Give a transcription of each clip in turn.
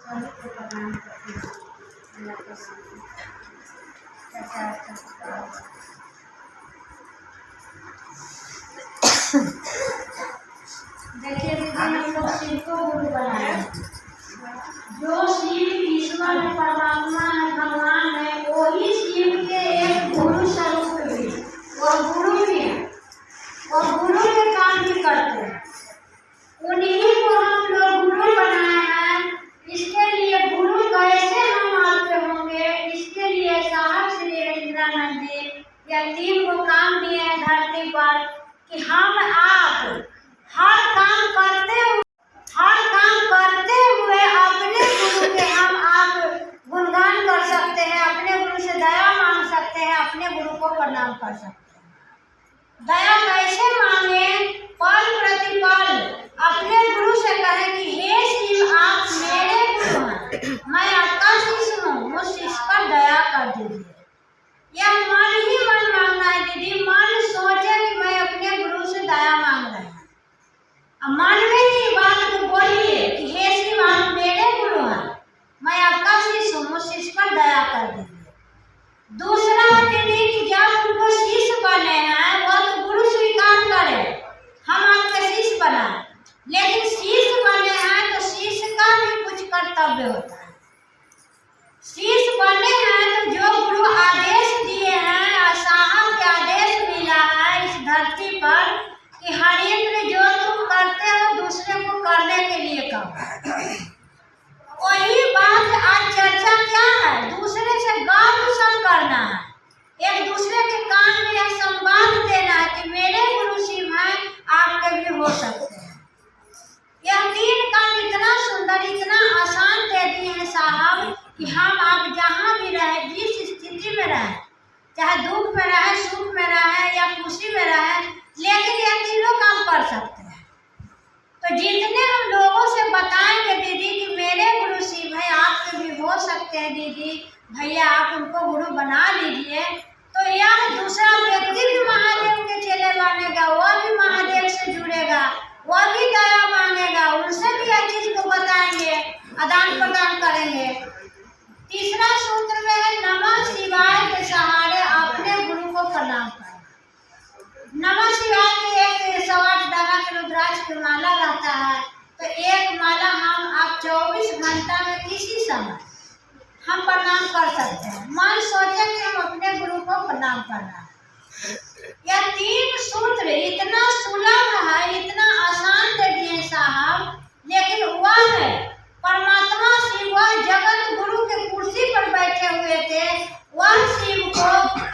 सभी को प्रणाम करती हूँ। अल्लाह के सामने देखिए दीदी, हम लोग शिव को गुरु बनाए। जो शिव ईश्वर परमात्मा है, भगवान है, वही शिव के एक गुरु स्वरूप भी, और गुरु भी है, और गुरु के काम भी करते हैं। उन्हीं को हम लोग गुरु बनाए हैं। इसके लिए गुरु कैसे हम आपके होंगे, इसके लिए साहब श्री इंद्रानंद जी या 3 को काम दिए हैं धरती पर कि हम आप हर काम करते हुए अपने गुरु के हम आप गुणगान कर सकते हैं, अपने गुरु से दया मांग सकते हैं, अपने गुरु को प्रणाम कर सकते हैं। दया कैसे मांगे? पल प्रतिपल अपने गुरु से कहें कि हे शिव, आप मेरे गुरु हैं, मैं आपका शिष्य हूँ, मुझ शिष्य पर दया कर दीजिए। यह मन ही मन मांगना है दीदी। मन सोचे कि मैं अपने गुरु से दया मांग रहे हैं, मन में ही बात को बोलिए कि हे शिव, आप मेरे गुरु हैं, मैं आपका शिष्य हूँ, मुझ शिष्य पर दया कर दीजिए। दूसरा दीदी कि जब उनको शिष्य बने हैं वो तो गुरु स्वीकार करे, हम आपके शिष्य बनाए, लेकिन शिष्य बने हैं तो शिष्य का भी कुछ कर्तव्य होता है। शिष्य बने हैं तो जो गुरु आदेश दिए हैं, साहब के आदेश मिला है इस धरती पर कि हरेंद्र जो तुम करते हो दूसरे को करने के लिए करो। वही बात आज चर्चा क्या है? दूसरे से गौरव करना है, एक दूसरे के कान में यह संवाद देना है कि मेरे गुरु शिव हैं, आपके भी हो सकते हैं। यह 3 काम इतना सुंदर, इतना आसान दे दिए हैं साहब कि हम आप जहाँ भी रहे, जिस स्थिति में रहे, चाहे दुख में रहे, सुख में रहे या खुशी में रहे, लेकिन यह तीनों काम कर सकते हैं। तो जितने हम लोगों से बताएंगे दीदी कि मेरे गुरु शिव है, आपके भी हो सकते हैं दीदी, भैया आप उनको गुरु बना लीजिए, तो यह दूसरा व्यक्ति भी महादेव के चेले बनेगा, वह भी महादेव से जुड़ेगा, वह भी दया मांगेगा, उनसे भी यह चीज को बताएंगे, आदान प्रदान करेंगे। तीसरा सूत्र में है नमः शिवाय के सहारे अपने गुरु को प्रणाम करें। नमः शिवाय की एक 108 धागा के रुद्राक्ष की माला रहता है, तो एक माला हम आप 24 घंटा में किसी समय हम प्रणाम कर सकते हैं। मन सोचे कि हम अपने गुरु को प्रणाम करना है। यह 3 सूत्र इतना सुलभ है, इतना आसान दे दिए साहब, लेकिन वह है परमात्मा शिव, वह जगत गुरु के कुर्सी पर बैठे हुए थे, वह शिव को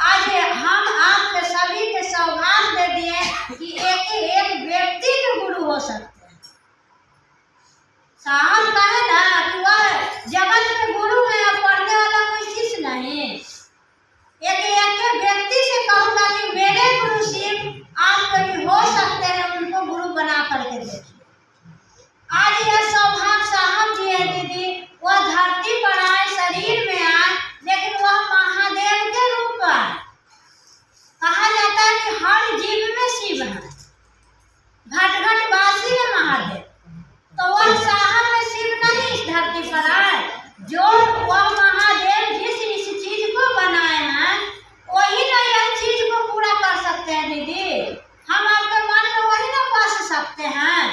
आज हम आपके सभी के सौभाग्य दे दिए कि एक व्यक्ति के गुरु हो सकते हैं। साहब कहे ना कि वह जगत के गुरु है, अब पढ़ने वाला कोई शिष्य नहीं। एक व्यक्ति से कहूँगा कि मेरे गुरु शिव आप कभी हो सकते हैं, उनको गुरु बना करके देखिए। आज यह सौभाग्य साहब जी है दीदी, वह धरती पर आए, शरीर में आए, लेकिन वह महादेव के रूप में आए। कहा जाता है कि हर जीव में शिव है, घट घट वासी है महादेव, तो वह साहब में शिव नहीं इस धरती पर आए। जो वह महादेव जिस इस चीज को बनाए हैं, वही ना यह चीज को पूरा कर सकते हैं दीदी। हम आपके मन में वही ना बस सकते हैं।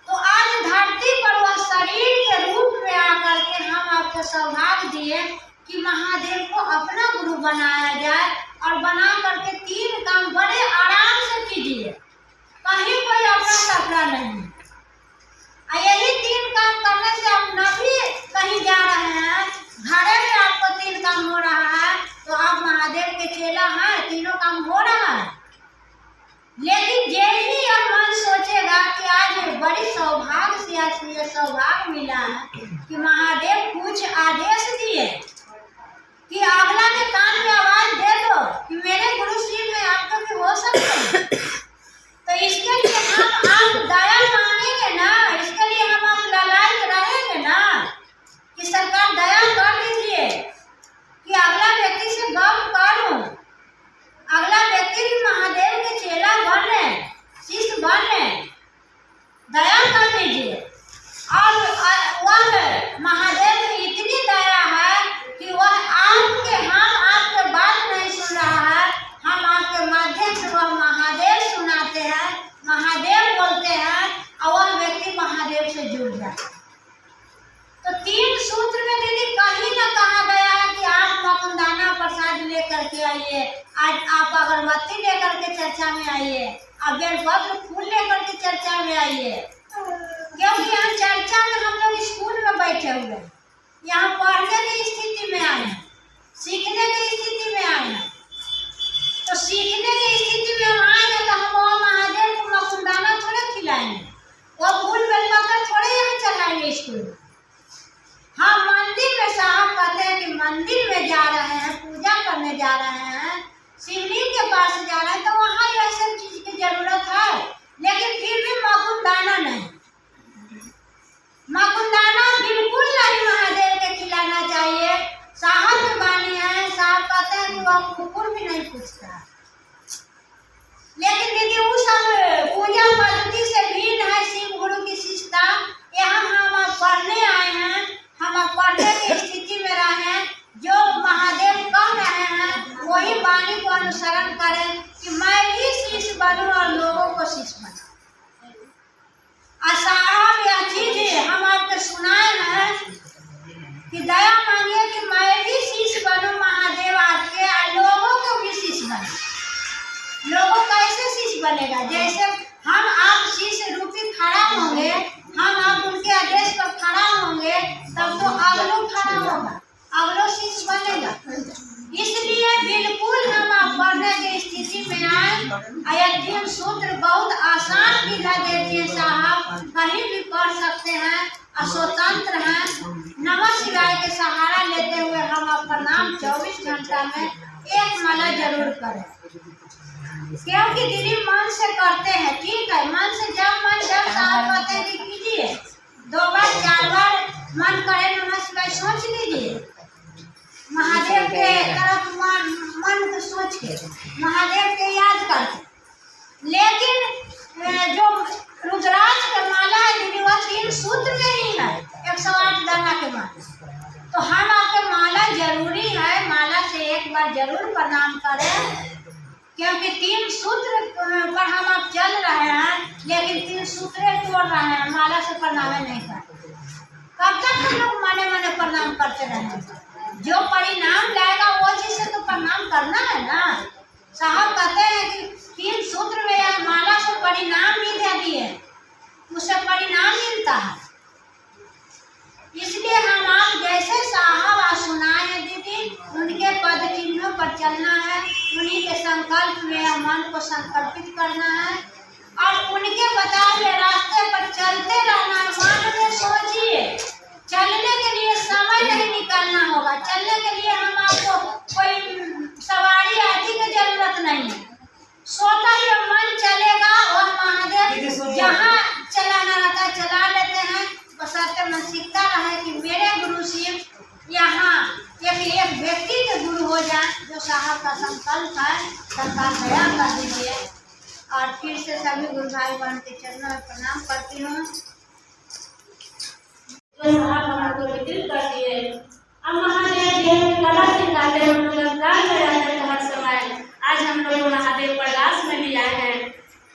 तो आज धरती पर वह शरीर के रूप में आकर के हम आपको सौभाग्य दिए कि महादेव को अपना गुरु बनाया जाए, और बना करके 3 काम बड़े आराम से कीजिए, कहीं कोई अपना सपना नहीं। यही 3 काम करने से आप न भी कहीं जा रहे हैं, घरे में आपको 3 काम हो रहा है, तो आप महादेव के चेला हैं, तीनों काम हो रहा है। लेकिन यही यह मन सोचेगा कि आज बड़ी सौभाग्य से यह सौभाग्य मिला है कि महादेव कुछ आदेश दिए कि अगला के कान में आवाज दे दो कि मेरे गुरु शिव में आपको भी हो सकते हैं। तो इसके लिए हम आप दया मांगेंगे ना, इसके लिए हम आप ललायत रहेंगे ना कि सरकार दया कर दीजिए कि अगला व्यक्ति से गप करूं, अगला व्यक्ति भी महादेव के चेला बने, शिष्य बने, दया कर दीजिए। और वह महादेव जाता है। तो 3 सूत्र में दीदी कहीं ना कहा गया है कि आप मकुंदाना प्रसाद लेकर के आइए, आज आप अगरबत्ती लेकर के चर्चा में आइए, आप बेलपत्र फूल लेकर के चर्चा में आइए। क्योंकि हम चर्चा में हम लोग स्कूल में बैठे हुए हैं, यहाँ पढ़ने की स्थिति में आए हैं, सीखने की स्थिति में आए हैं। तो सीखने की स्थिति में हम आएंगे तो हम वो महादेव को मकुंदाना थोड़े खिलाएंगे, वो फूल बेलपत्र थोड़े यहाँ चढ़ाएंगे स्कूल में। हम मंदिर में, साहब कहते हैं कि मंदिर में जा रहे हैं, पूजा करने जा रहे हैं, शिवलिंग के पास जा रहे हैं, तो वहाँ ऐसे चीज की जरूरत है। लेकिन फिर भी मकुंदाना नहीं, मकुंदाना बिल्कुल नहीं महादेव के खिलाना चाहिए। साहब के बानी है, साहब कहते हैं कि वह कुकुर भी नहीं पूछता है। लेकिन दीदी वो सब पूजा पद्धति से भिन्न है शिव गुरु की शिष्टता। यहाँ हम पढ़ने आए हैं, हम पढ़ने की स्थिति में रहे हैं, जो महादेव कह रहे हैं वही वाणी को अनुसरण करें कि मैं भी शिष्य बनूं और लोगों को शिष्य बनाऊं। साहब यह चीज हम आपको सुनाए हैं कि दया मांगिए कि मैं भी शिष्य बनूं महादेव आपके, और लोगों को भी शिष्य बनाऊं। लोगों कैसे शिष्य बनेगा? जैसे हम आप शिष्य रूपी खड़ा होंगे, हम आप उनके आदेश पर खड़ा होंगे, तब तो अगलो खड़ा होगा, अगलो शिष्य बनेगा। इसलिए बिल्कुल हम आप पढ़ने की स्थिति में आए। अयज्ञ सूत्र बहुत आसान विधा दे दिए साहब, कहीं भी पढ़ सकते हैं, स्वतंत्र हैं। नमः शिवाय के सहारा लेते हुए हम आपका नाम 24 घंटा में एक माला जरूर करें। क्योंकि दीदी मन से करते हैं, ठीक है, मन से जब साहब कहते हैं कि कीजिए, 2 बार 4 बार मन करे नमः शिवाय सोच लीजिए, महादेव के तरफ मन को सोच के महादेव के याद करके। लेकिन जो रुद्राक्ष का माला है दीदी वह 3 सूत्र में ही है, 108 दाना के माला। तो हम आपके माला जरूरी है, माला से एक बार जरूर प्रणाम करें। क्योंकि 3 सूत्र पर हम आप चल रहे हैं, लेकिन 3 सूत्र तोड़ रहे हैं, माला से प्रणाम नहीं करते। कब तक हम लोग माने माने प्रणाम करते रहेंगे? जो परिणाम लाएगा वो चीज से तो प्रणाम करना है ना। साहब कहते हैं कि 3 सूत्र में या माला से परिणाम भी दे दिए, उससे परिणाम मिलता है। इसलिए हम आप जैसे साहब आज सुनाए हैं दीदी, उनके पद चिन्हों पर चलना है, उन्हीं के संकल्प में मन को संकल्पित करना है और उनके बताए हुए रास्ते पर चलते रहना है। मन में सोचिए, चलने के लिए समय नहीं निकालना होगा, चलने के लिए हम आपको कोई सवारी आदि की जरूरत नहीं है, सोता ही मन चलेगा और महादेव जहाँ चलाना रहता है चला लेते हैं। बशर्ते मन सीखता रहे कि मेरे गुरु शिव यहाँ एक व्यक्ति के गुरु हो जाए, जो साहब का संकल्प है, संकल्प दया कर दीजिए। और फिर से सभी गुरु भाई बहन के चरणों में प्रणाम करती हूँ। तो साहब हमको वितरित कर दिए। अब महादेव जी कला सिखाते हम लोग गाँव में रहते थे हर समय। आज हम लोग महादेव प्रकाश में भी आए हैं।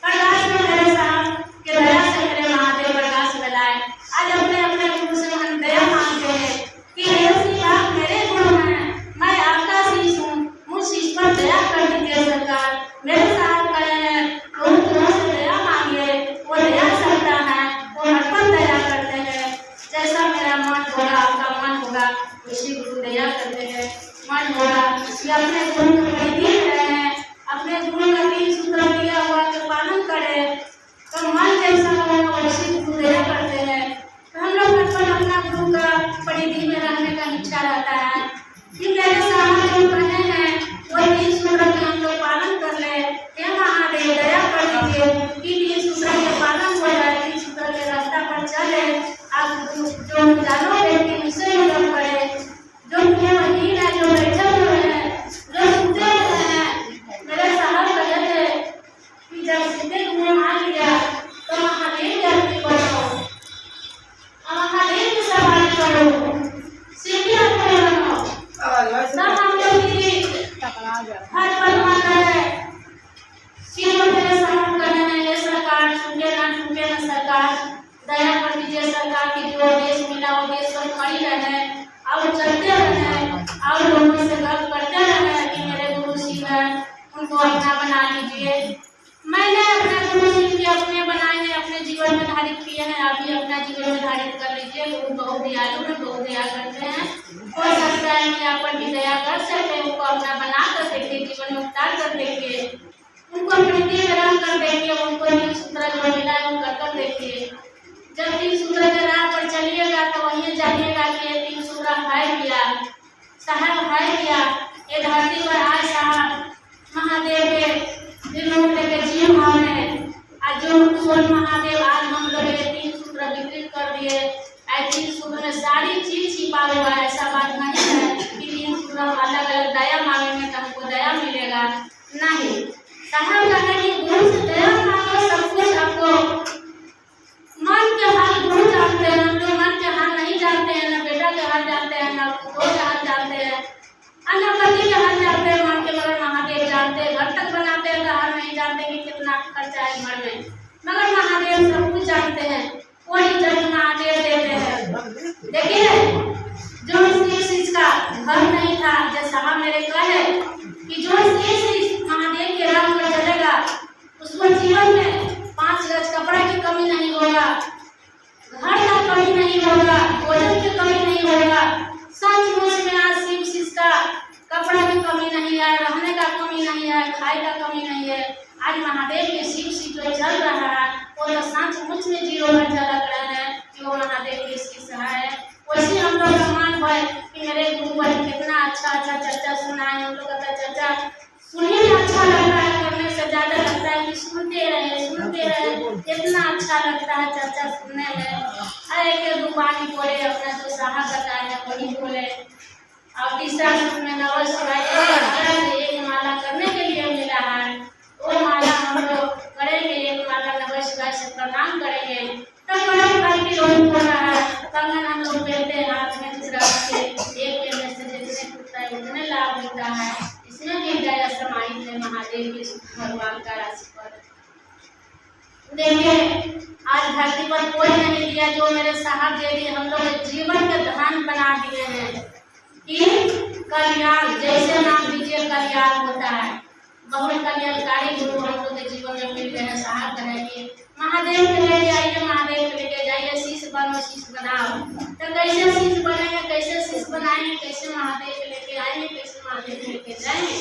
प्रकाश में मेरे साहब के दया से मेरे महादेव प्रकाश में लाए। आज अपने अपने गुरु से हम दया मांगते हैं कि ऐसी आप मेरे गुरु हैं, मैं आपका शिष्य हूँ, मुझ शिष्य पर दया कर दीजिए सरकार। मेरे साहब कहे हैं गुरु से दया मांगिए, वो दया सकता है, वो हर पल दया करते हैं। जैसा मेरा मन होगा आपका मन होगा, उसी गुरु दया करते हैं। मन होगा कि अपने गुरु को परिधि रहे हैं, अपने गुरु का 3 सूत्र दिया हुआ के पालन करें, तो मन जैसा होगा वैसी गुरु दया करते हैं। तो हम लोग बचपन अपना गुरु का परिधि में रहने का इच्छा रहता है कि मेरे साहब जो कहे हैं वो 3 सूत्र के हम लोग पालन कर ले। हे महादेव दया कर दीजिए कि 3 सूत्र के पालन हो जाए, 3 सूत्र के रास्ता पर चले। आप जो जानो व्यक्ति उसे मतलब करे, जो हीन है, जो बैठे हुए हैं, जो सुते हुए हैं। मेरे साहब कहते थे कि जब सीधे गुरु मान लिया तो महादेव जल्दी करो, महादेव की सवारी करो, सीधे अपने बनो। तब हम लोग हर पल मान रहे कि जो मेरे साहब कहने हैं, ये सरकार छूटे ना सरकार, दया कर दीजिए सरकार की, जो देश मिला वो देश पर खड़ी रहे और चलते रहे और लोगों से गर्व करते रहे कि मेरे गुरु शिव है, उनको अपना बना लीजिए। मैंने अपने गुरु शिव के अपने बनाए हैं, अपने जीवन में धारित किए हैं, आप भी अपना जीवन में धारित कर लीजिए। गुरु बहुत दयालु हैं, बहुत दया करते हैं। हो सकता है कि आप पर भी दया कर सके, उनको अपना बना कर देखिए, जीवन में उतार कर देखिए, उनको अपने दिल में रंग कर देखिए, उनको तीन सूत्र जो मिला है वो कर देखिए। जब तीन सूत्र के राह पर चलिएगा तो वहीं जानिएगा कि ये तीन सूत्र है क्या, साहब है क्या। ये धरती पर आए साहब महादेव के दिल में लेके जिए हमने, आज जो सोन महादेव आज हम लोग ये तीन सूत्र वितरित कर दिए। ऐसी सूत्र में सारी चीज छिपा हुआ है, ऐसा बात नहीं है कि तीन सूत्र अलग अलग दया मांगेंगे तो हमको दया मिलेगा, नहीं। साहब कहने की गुरु से दया मांगो, सब कुछ आपको मन के हाल गुरु जानते हैं, हम लोग मन के हाल नहीं जानते हैं, ना बेटा के हाल जानते हैं, ना पुत्र के हाल जानते हैं, अन्य पति के हाल जानते हैं मन के, मगर महादेव जानते हैं। घर तक बनाते हैं तो हाल नहीं जानते कि कितना खर्चा है घर में, मगर महादेव सब कुछ जानते हैं, कोई जब महादेव देते हैं। देखिए जो शिव का घर नहीं था, जैसा साहब मेरे कहे कि जो शिव महादेव के राम पर चलेगा उसको जीवन में 5 गज कपड़ा की कमी नहीं होगा, घर का कमी नहीं होगा, भोजन की कमी नहीं होगा। सचमुच में आज शिव का कपड़ा की कमी नहीं है, रहने का कमी नहीं है, खाए का कमी नहीं है। आज महादेव के शिव जो चल रहा है वो तो सचमुच में जीरो में झलक रहे हैं कि वो महादेव के शिव है। वैसे हम लोग का मान है कि मेरे गुरु पर कितना अच्छा अच्छा चर्चा सुनाए, हम लोग का चर्चा सुनने में अच्छा लगता है, करने से ज्यादा लगता है कि सुनते रहे, कितना अच्छा लगता है चर्चा सुनने में। अरे के दुकानी बोले अपना जो साहब बताया वही बोले, और तीसरा सूत्र में नवल शिवाय एक माला करने के लिए मिला है, वो माला हम लोग करेंगे, एक माला नवल शिवाय से प्रणाम करेंगे। तब बड़ा भाई की रोज हो रहा है, कंगन हम लोग पहनते हैं हाथ में, दूसरा से एक पहनने से जितने टूटता है उतने लाभ होता है। इसमें भी दया समाहित है महादेव के भगवान का राशि पर। देखिए आज धरती पर कोई नहीं दिया जो मेरे साहब दे दिए, हम लोग जीवन का धन बना दिए हैं कि कल्याण, जैसे नाम दीजिए कल्याण होता है। बहुत कल्याणकारी गुरु हम लोग के जीवन में मिल गए हैं। साहब कहेंगे महादेव के ले जाइए, महादेव के लेके जाइए, शिष्य बनो, शिष्य बनाओ। तो कैसे शिष्य बनेंगे, कैसे शिष्य बनाएंगे, कैसे महादेव के लेके आएंगे, कैसे महादेव के लेके जाएंगे,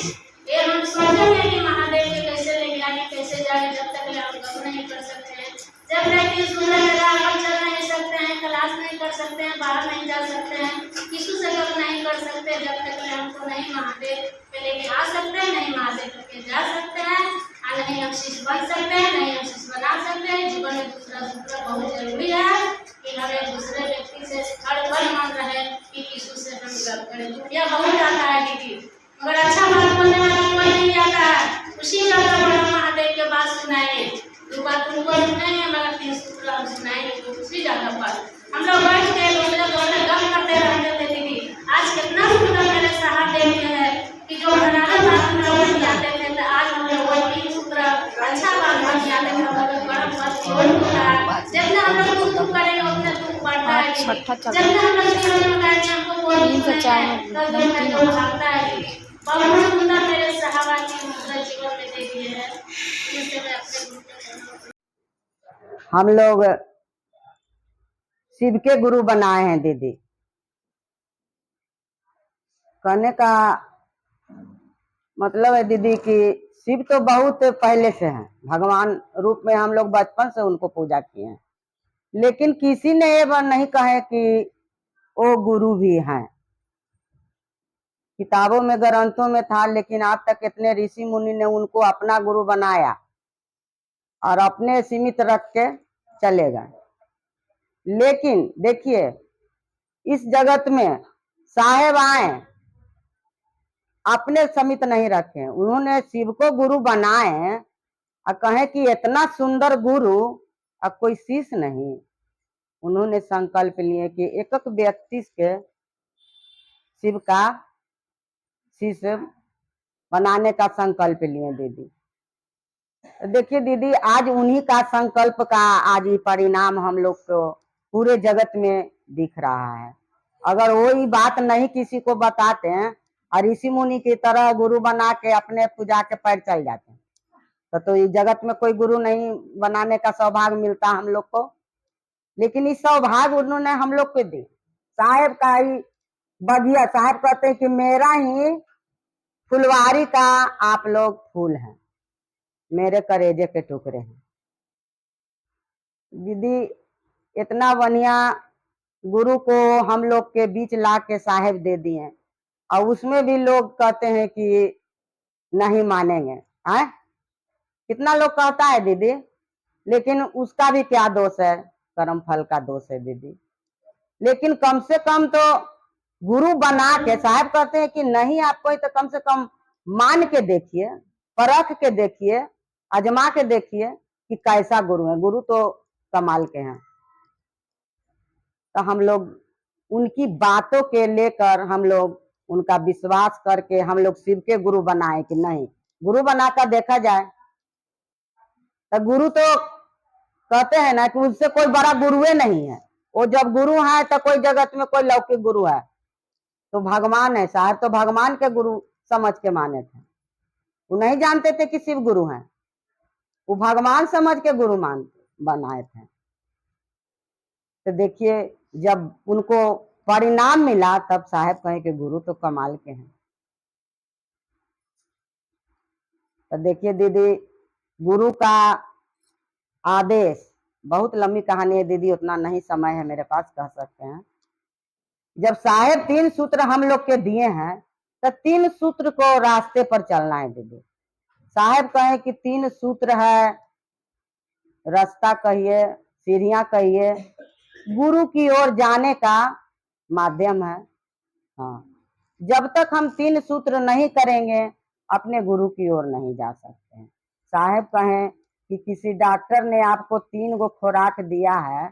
ये हम सोचेंगे कि महादेव के कैसे लेके आएंगे, कैसे जाएंगे, जब तक हम गप नहीं कर सकते हैं, जब तक कि सुंदर राह चल नहीं सकते हैं, क्लास नहीं कर सकते हैं, बाहर नहीं जा सकते हैं, किसी से गप नहीं कर सकते, जब तक हमको नहीं महादेव के लेके आ सकते हैं, नहीं महादेव के जा सकते हैं, और नहीं हम शिष्य बन सकते हैं, नहीं हम शिष्य बना सकते हैं। जीवन में दूसरा सूत्र बहुत जरूरी है कि हमें दूसरे व्यक्ति से हर पल मन रहे कि किसी से हम गप करें। दुनिया बहुत आता है दीदी, मगर अच्छा बात बोलने वाला कोई नहीं आता है, उसी जगह पर हम महादेव के बात सुनाएंगे, दो बात उनको सुनाएंगे, मगर 3 सूत्र हम सुनाएंगे तो उसी जगह पर हम लोग बैठ के दूसरे गप करते रहते थे दीदी। आज कितना सुंदर मेरे साहब देखते हैं कि जो हमारे बात में लोग जाते थे, तो आज हम लोग वही 3 सूत्र अच्छा बात बन जाते थे, हम लोग बड़ा मत होता है। जितना हम लोग दुख करेंगे उतना दुख बढ़ता है, जितना हम लोग जीवन में करेंगे हमको कोई तो भागता है। बहुत सुंदर मेरे साहबा की मुद्रा जीवन में दे दिए हैं, जिससे मैं अपने हम लोग शिव के गुरु बनाए हैं दीदी। कहने का मतलब है दीदी कि शिव तो बहुत पहले से हैं, भगवान रूप में हम लोग बचपन से उनको पूजा किए हैं, लेकिन किसी ने ये बात नहीं कहे कि वो गुरु भी हैं। किताबों में ग्रंथों में था, लेकिन आज तक कितने ऋषि मुनि ने उनको अपना गुरु बनाया और अपने सीमित रख के चले गए। लेकिन देखिए इस जगत में साहेब आए, अपने समित नहीं रखे, उन्होंने शिव को गुरु बनाए और कहे कि इतना सुंदर गुरु अब कोई शिष्य नहीं। उन्होंने संकल्प लिए कि एक एक व्यक्ति के शिव का शिष्य बनाने का संकल्प लिए दीदी। देखिए दीदी, आज उन्हीं का संकल्प का आज ये परिणाम हम लोग को पूरे जगत में दिख रहा है। अगर वो ही बात नहीं किसी को बताते हैं और ऋषि मुनि की तरह गुरु बना के अपने पूजा के पैर चल जाते हैं, तो ये जगत में कोई गुरु नहीं बनाने का सौभाग्य मिलता हम लोग को। लेकिन इस सौभाग्य उन्होंने हम लोग को दी। साहेब का ही बगिया, साहेब कहते हैं कि मेरा ही फुलवारी का आप लोग फूल हैं, मेरे करेजे के टुकड़े हैं। दीदी, इतना बढ़िया गुरु को हम लोग के बीच ला के साहेब दे दिए हैं, और उसमें भी लोग कहते हैं कि नहीं मानेंगे। हैं, कितना लोग कहता है दीदी, लेकिन उसका भी क्या दोष है, कर्म फल का दोष है दीदी। लेकिन कम से कम तो गुरु बना के, साहब कहते हैं कि नहीं आपको तो कम से कम मान के देखिए, परख के देखिए, आजमा के देखिए कि कैसा गुरु है। गुरु तो कमाल के हैं। तो हम लोग उनकी बातों के लेकर हम लोग उनका विश्वास करके हम लोग शिव के गुरु बनाए कि नहीं, गुरु बनाकर देखा जाए। तो गुरु तो कहते हैं ना कि उससे कोई बड़ा गुरुए नहीं है। वो जब गुरु है तो कोई जगत में कोई लौकिक गुरु है तो भगवान है। साहब तो भगवान के गुरु समझ के माने थे, वो नहीं जानते थे कि शिव गुरु हैं, वो भगवान समझ के गुरु बनाए थे। तो देखिए, जब उनको परिणाम मिला तब साहब कहे कि गुरु तो कमाल के हैं। तो देखिए दीदी, गुरु का आदेश, बहुत लंबी कहानी है दीदी, उतना नहीं समय है मेरे पास, कह सकते हैं। जब साहेब 3 सूत्र हम लोग के दिए हैं तो 3 सूत्र को रास्ते पर चलना है दीदी। साहेब कहे कि 3 सूत्र है, रास्ता कहिए, सीढ़ियां कहिए, गुरु की ओर जाने का माध्यम है। हाँ, जब तक हम 3 सूत्र नहीं करेंगे अपने गुरु की ओर नहीं जा सकते हैं। साहेब कहें कि किसी डॉक्टर ने आपको 3 गो खुराक दिया है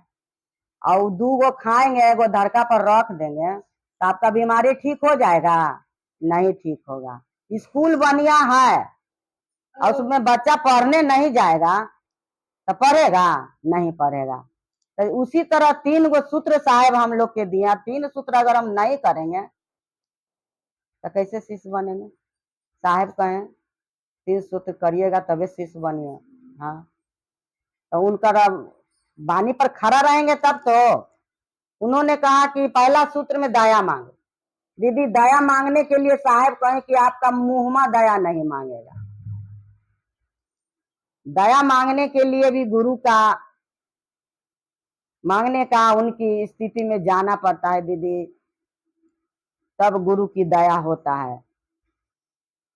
और 2 गो खाएंगे, 1 गो धड़का पर रख देंगे तो आपका बीमारी ठीक हो जाएगा? नहीं ठीक होगा। स्कूल बढ़िया है और उसमें बच्चा पढ़ने नहीं जाएगा तो पढ़ेगा? नहीं पढ़ेगा। तो उसी तरह 3 गो सूत्र साहेब हम लोग के दिया, 3 सूत्र अगर हम नहीं करेंगे तो कैसे शिष्य बनेंगे? साहेब कहें 3 सूत्र करिएगा तभी शिष्य बनिए। हाँ, तो उनका वाणी पर खड़ा रहेंगे तब तो। उन्होंने कहा कि पहला सूत्र में दया मांगे। दीदी, दया मांगने के लिए साहेब कहें कि आपका मुंहमा दया नहीं मांगेगा। दया मांगने के लिए भी गुरु का मांगने का, उनकी स्थिति में जाना पड़ता है दीदी, तब गुरु की दया होता है।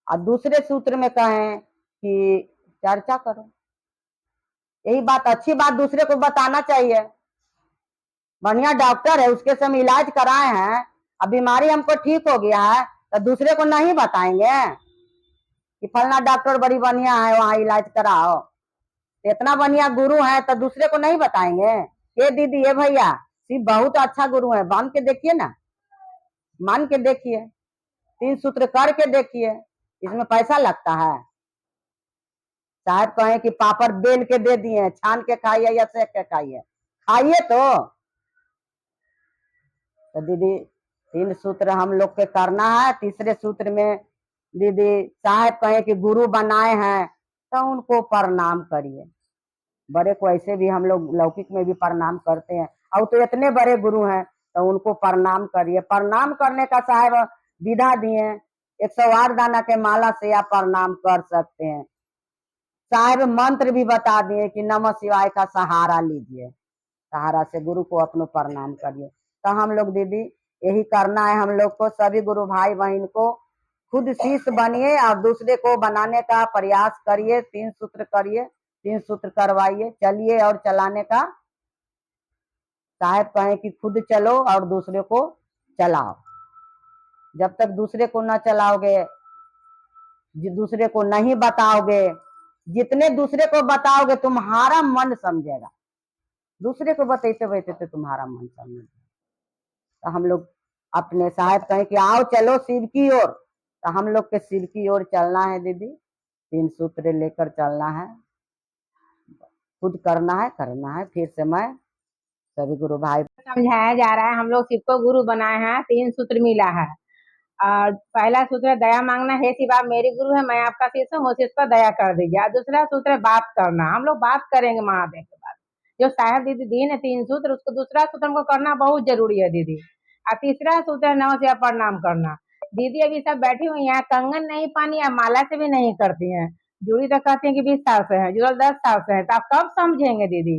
और दूसरे सूत्र में कहें कि चर्चा करो। यही बात, अच्छी बात दूसरे को बताना चाहिए। बढ़िया डॉक्टर है, उसके से हम इलाज कराए हैं, अब बीमारी हमको ठीक हो गया है तो दूसरे को नहीं बताएंगे कि फलना डॉक्टर बड़ी बढ़िया है, वहां इलाज कराओ। तो इतना बढ़िया गुरु है तो दूसरे को नहीं बताएंगे? ये दीदी, ये भैया, शिव बहुत अच्छा गुरु है, मान के देखिए ना, मान के देखिए, 3 सूत्र करके देखिए, इसमें पैसा लगता है। साहब कहें कि पापड़ बेल के दे दिए, छान के खाइए या सेक के खाइए, खाइए तो दीदी 3 सूत्र हम लोग के करना है। तीसरे सूत्र में दीदी साहब कहें कि गुरु बनाए हैं तो उनको प्रणाम करिए। बड़े को ऐसे भी हम लोग लौकिक में भी प्रणाम करते हैं, और तो इतने बड़े गुरु हैं तो उनको प्रणाम करिए। प्रणाम करने का साहब विधा दिए, 108 दाना के माला से आप प्रणाम कर सकते हैं। साहब मंत्र भी बता दिए कि नमः शिवाय का सहारा लीजिए, सहारा से गुरु को अपनो प्रणाम करिए। तो हम लोग दीदी यही करना है हम लोग को, सभी गुरु भाई बहन को खुद शिष्य बनिए और दूसरे को बनाने का प्रयास करिए। 3 सूत्र करिए, 3 सूत्र करवाइए, चलिए और चलाने का। साहब कहें कि खुद चलो और दूसरे को चलाओ। जब तक दूसरे को न चलाओगे, दूसरे को नहीं बताओगे, जितने दूसरे को बताओगे तुम्हारा मन समझेगा, दूसरे को बताते बताते तुम्हारा मन समझेगा। तो हम लोग अपने साहब कहें कि आओ चलो शिव की ओर, तो हम लोग के शिव की ओर चलना है दीदी। 3 सूत्र लेकर चलना है। खुद करना है। फिर से मैं सभी गुरु भाई समझाया जा रहा है। हम लोग शिव को गुरु बनाए हैं, 3 सूत्र मिला है। और पहला सूत्र है दया मांगना, हे शिव आप मेरी गुरु है, मैं आपका शिष्य हूँ, मुझ पर दया कर दीजिए। और दूसरा सूत्र है बात करना, हम लोग बात करेंगे महादेव के बाद। जो साहब दीदी दी है 3 सूत्र, उसको दूसरा सूत्र हमको करना बहुत जरूरी है दीदी। और तीसरा सूत्र है नमः शिवाय प्रणाम करना। दीदी अभी सब बैठी हुई है, कंगन नहीं पानी या माला से भी नहीं करती है। जुड़ी तो कहती है कि 20 साल से है, जुड़ल 10 साल से है, तो आप कब समझेंगे दीदी?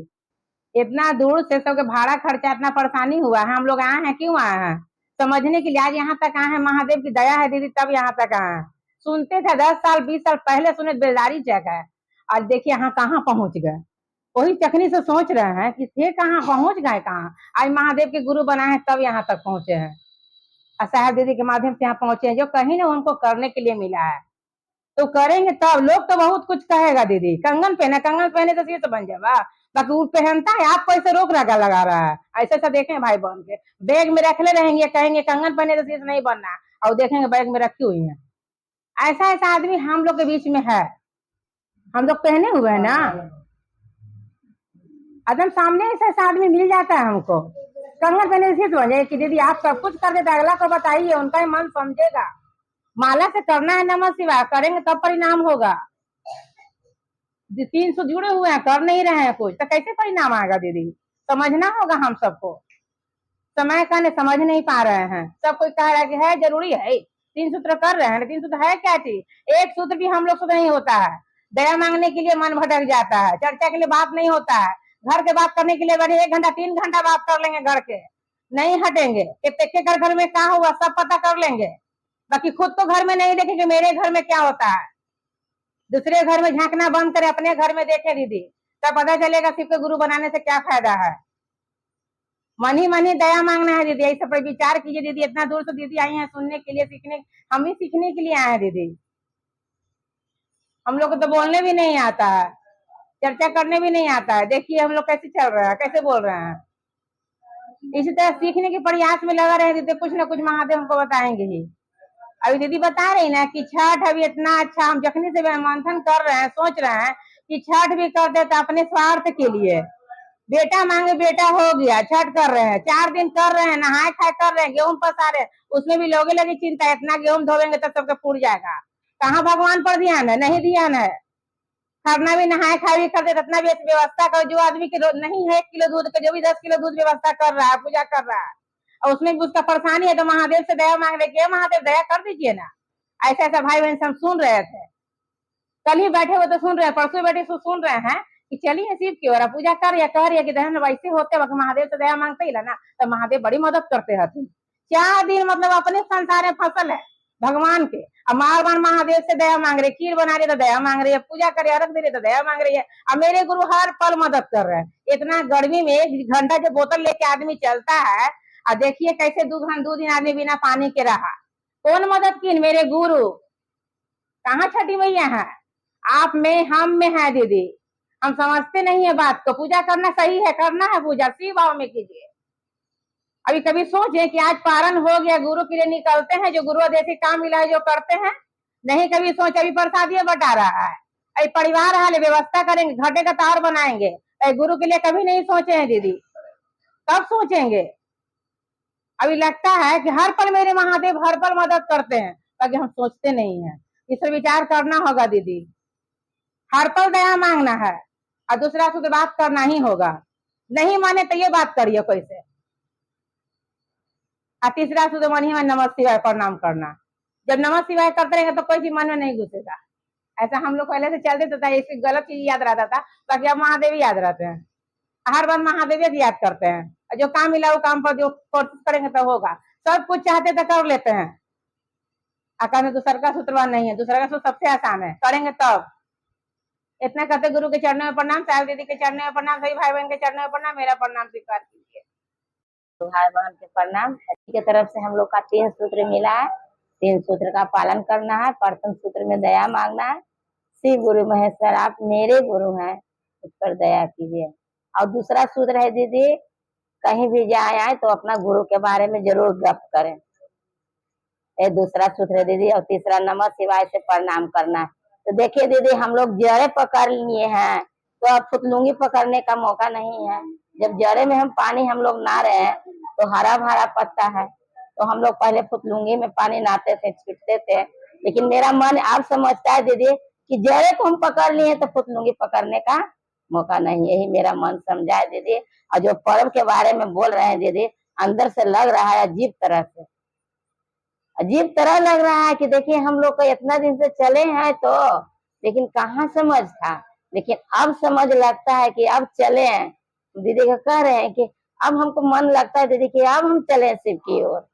इतना दूर से सबके भाड़ा खर्चा, इतना परेशानी हुआ है, हम लोग आए हैं, क्यों आए हैं? समझने के लिए आज यहाँ तक आए हैं। महादेव की दया है दीदी, तब यहाँ तक आए हैं। सुनते थे 10 साल 20 साल पहले सुने बेदारी चेक है। आज देखिए यहाँ कहाँ पहुंच गए। वही चकनी से सोच रहे हैं कि थे कहाँ, पहुंच गए कहाँ। आज महादेव के गुरु बनाए हैं, तब यहाँ तक पहुंचे हैं। और साहब दीदी के माध्यम से यहाँ पहुंचे हैं। जो कहीं ना उनको करने के लिए मिला है, तो करेंगे तब। लोग तो बहुत कुछ कहेगा दीदी, कंगन पहने तो ये तो बन जाएगा, बाकी वो पहनता है, आपको ऐसे रोक लगा रहा है। ऐसे ऐसा देखें भाई बहन के बैग में रखले रहेंगे, कहेंगे कंगन पहने तो सिर्फ नहीं बनना, और देखेंगे बैग में रखी हुई है। ऐसा ऐसा आदमी हम लोग के बीच में है। हम लोग पहने हुए है ना, एकदम सामने ऐसा आदमी मिल जाता है हमको। कंगन पहने से बन जाए कि दीदी आप सब कुछ कर देते, अगला को बताइए, उनका ही मन समझेगा। माला से करना है नमः शिवाय, करेंगे तब परिणाम होगा। 300 जुड़े हुए हैं, कर नहीं रहे हैं कुछ, तो कैसे परिणाम आएगा दीदी? समझना होगा हम सबको। समय का नहीं समझ नहीं पा रहे हैं। सब कोई कह रहा है कि है जरूरी है 3 सूत्र कर रहे हैं, 3 सूत्र है क्या चीज? एक सूत्र भी हम लोग से नहीं होता है। दया मांगने के लिए मन भटक जाता है, चर्चा के लिए बात नहीं होता है, घर के बात करने के लिए बड़े 1 घंटा 3 घंटा बात कर लेंगे, घर के नहीं हटेंगे कि घर में क्या हुआ सब पता कर लेंगे, बाकी खुद तो घर में नहीं देखेंगे मेरे घर में क्या होता है। दूसरे घर में झांकना बंद करे, अपने घर में देखे दीदी, तब पता चलेगा शिव के गुरु बनाने से क्या फायदा है। मन ही दया मांगना है दीदी, ऐसे पर विचार कीजिए दीदी। इतना दूर से दीदी आई है सुनने के लिए, सीखने, हम भी सीखने के लिए आए हैं दीदी। हम लोग को तो बोलने भी नहीं आता है, चर्चा करने भी नहीं आता है। देखिए हम लोग कैसे चल रहे हैं, कैसे बोल रहे हैं। इसी तरह सीखने के प्रयास में लगा रहे दीदी, कुछ ना कुछ महादेव हमको बताएंगे ही। अभी दीदी बता रही ना कि छठ अभी इतना अच्छा, हम जखनी से मंथन कर रहे हैं, सोच रहे हैं कि छठ भी कर दे तो अपने स्वार्थ के लिए। बेटा मांगे बेटा हो गया, छठ कर रहे हैं, 4 दिन कर रहे हैं, नहाए खाए कर रहे हैं, गेहूं पसा रहे हैं, उसमें भी लोगे लगी चिंता, इतना गेहूं धोवेंगे तो सबके फूट जाएगा। कहाँ भगवान पर ध्यान है? नहीं ध्यान है। खरना भी नहाए खाए भी कर दे, इतना भी व्यवस्था करो। जो आदमी के नहीं है 1 किलो दूध का, जो भी 10 किलो दूध व्यवस्था कर रहा है, पूजा कर रहा है, और उसमें भी उसका परेशानी है, तो महादेव से दया मांग रहे, महादेव दया कर दीजिए ना। ऐसा ऐसा भाई बहन हम सुन रहे थे, कल ही बैठे हुए तो सुन रहे हैं, परसों बैठे तो सुन रहे हैं कि चलिए शिव की ओर पूजा कर या कह रही है कि बहन वैसे होते वक्त महादेव से दया मांगते ही ना, तो महादेव बड़ी मदद करते हैं। 4 दिन मतलब अपने संसार में फसल है भगवान के, अब मार बार महादेव से दया मांग रही, खीर बना रही तो दया मांग रही है, पूजा करे अर्घ दे रही तो दया मांग रही है। अब मेरे गुरु हर पल मदद कर रहे हैं। इतना गर्मी में 1 घंटा जो बोतल लेके आदमी चलता है, और देखिए कैसे 2 दिन आदमी बिना पानी के रहा। कौन मदद की? मेरे गुरु। कहाँ छठी मैया है? आप में हम में है दीदी। हम समझते नहीं है बात को। पूजा करना सही है, करना है पूजा, शिव भाव में कीजिए। अभी कभी सोचे कि आज पारण हो गया, गुरु के लिए निकलते हैं, जो गुरु जैसे काम मिला है जो करते हैं। नहीं कभी सोचे, अभी प्रसादियां बटा रहा है, अभी परिवार हाल व्यवस्था करेंगे, घाटे का तार बनाएंगे, गुरु के लिए कभी नहीं सोचे हैं दीदी, कब सोचेंगे? अभी लगता है कि हर पल मेरे महादेव हर पल मदद करते हैं, ताकि हम सोचते नहीं है। इस पर विचार करना होगा दीदी। हर पल दया मांगना है, और दूसरा से बात करना ही होगा। नहीं माने तो ये बात करिए कोई से। और तीसरा शुद्ध मन ही में नमः शिवाय प्रणाम करना। जब नमः शिवाय करते रहेंगे तो कोई चीज मन में नहीं घुसेगा। ऐसा हम लोग पहले से चलते तो था, इसकी गलत चीज याद रहता था, बाकी अब महादेव याद रहते हैं। हर बार महादेव याद करते हैं, और जो काम मिला वो काम पर जो कोशिश करेंगे तो होगा। सब कुछ चाहते तो कर लेते हैं। आका में दूसरा का सूत्रवान नहीं है, दूसरा का सूत्र सबसे आसान है, करेंगे तब। इतना कहते गुरु के चरणों में प्रणाम, साहब दीदी के चरणों में प्रणाम, सभी भाई बहन के चरणों में प्रणाम, मेरा प्रणाम स्वीकार कीजिए। तो भाई बहन के प्रणाम। की तरफ से हम लोग का 3 सूत्र मिला है, 3 सूत्र का पालन करना है। प्रथम सूत्र में दया मांगना है, शिव गुरु महेश्वर आप मेरे गुरु हैं, उस पर दया कीजिए। और दूसरा सूत्र है दीदी, कहीं भी जाए आए तो अपना गुरु के बारे में जरूर जप करें, ये दूसरा सूत्र है दीदी। और तीसरा नमः शिवाय से प्रणाम करना है। तो देखिए दीदी, हम लोग जड़े पकड़ लिए हैं, तो अब फुतलुंगी पकड़ने का मौका नहीं है। जब जड़े में हम पानी हम लोग नहा रहे हैं तो हरा भरा पत्ता है, तो हम लोग पहले फुतलुंगी में पानी नहाते थे, छींटते थे। लेकिन मेरा मन आप समझता है दीदी कि जड़े को हम पकड़ लिए तो फुतलुंगी पकड़ने का मौका नहीं। यही मेरा मन समझा है दीदी। और जो पर्व के बारे में बोल रहे हैं दीदी, अंदर से लग रहा है अजीब तरह से, अजीब तरह लग रहा है कि देखिए हम लोग को इतना दिन से चले हैं तो, लेकिन कहाँ समझ था। लेकिन अब समझ लगता है कि अब चले हैं। दीदी का कह रहे हैं कि अब हमको मन लगता है दीदी कि अब हम चले शिव की ओर।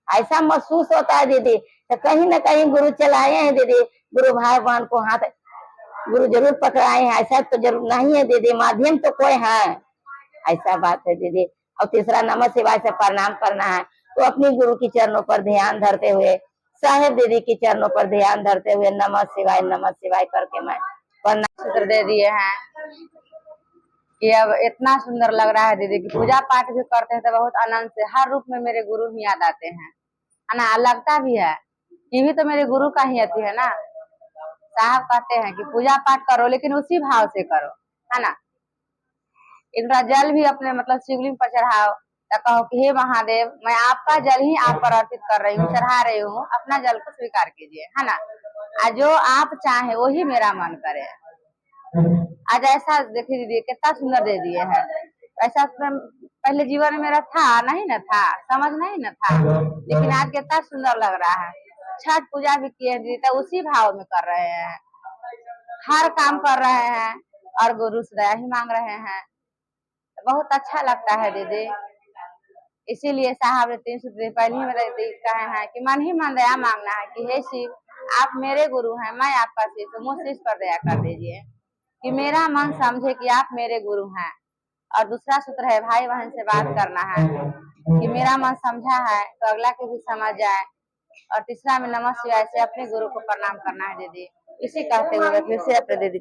ऐसा महसूस होता है दीदी। तो कहीं ना कहीं गुरु चलाए हैं दीदी, गुरु भाई बहन को हाथ गुरु जरूर पकड़ाए हैं, ऐसा तो जरूर नहीं है दीदी, माध्यम तो कोई है, ऐसा बात है दीदी। और तीसरा नमः शिवाय से प्रणाम करना है, तो अपनी गुरु की चरणों पर ध्यान धरते हुए, साहेब दीदी की चरणों पर ध्यान धरते हुए नमः शिवाय करके मैं प्रणाम सूत्र दे दिए हैं। कि अब इतना सुंदर लग रहा है दीदी कि पूजा पाठ भी करते हैं तो बहुत आनंद से, हर रूप में मेरे गुरु ही याद आते हैं, है ना। लगता भी है कि भी तो मेरे गुरु का ही अति है ना। साहब कहते हैं कि पूजा पाठ करो लेकिन उसी भाव से करो, है ना। एक जल भी अपने मतलब शिवलिंग पर चढ़ाओ तो कहो कि हे महादेव, मैं आपका जल ही आप पर अर्पित कर रही हूँ, चढ़ा रही हूँ, अपना जल को स्वीकार कीजिए, है ना। जो आप चाहे वही मेरा मन करे। आज ऐसा देखिए दीदी कितना सुंदर दे दिए हैं। ऐसा पहले जीवन में मेरा था नहीं न था, समझ नहीं न था, लेकिन आज कितना सुंदर लग रहा है। छठ पूजा भी किए दीदी तो उसी भाव में कर रहे हैं, हर काम कर रहे हैं और गुरु से दया ही मांग रहे हैं। बहुत अच्छा लगता है दीदी। इसीलिए साहब ने 3 सूत्र पहले ही मेरे कहे हैं कि मन ही मन दया मांगना है कि हे शिव, आप मेरे गुरु हैं, मैं आपका शिष्य, मुझ शिष्य पर दया कर दीजिए कि मेरा मन समझे कि आप मेरे गुरु हैं। और दूसरा सूत्र है भाई बहन से बात करना है कि मेरा मन समझा है तो अगला के भी समझ जाए। और तीसरा में नमः शिवाय से अपने गुरु को प्रणाम करना है दीदी। इसी कहते हुए फिर से अपने दीदी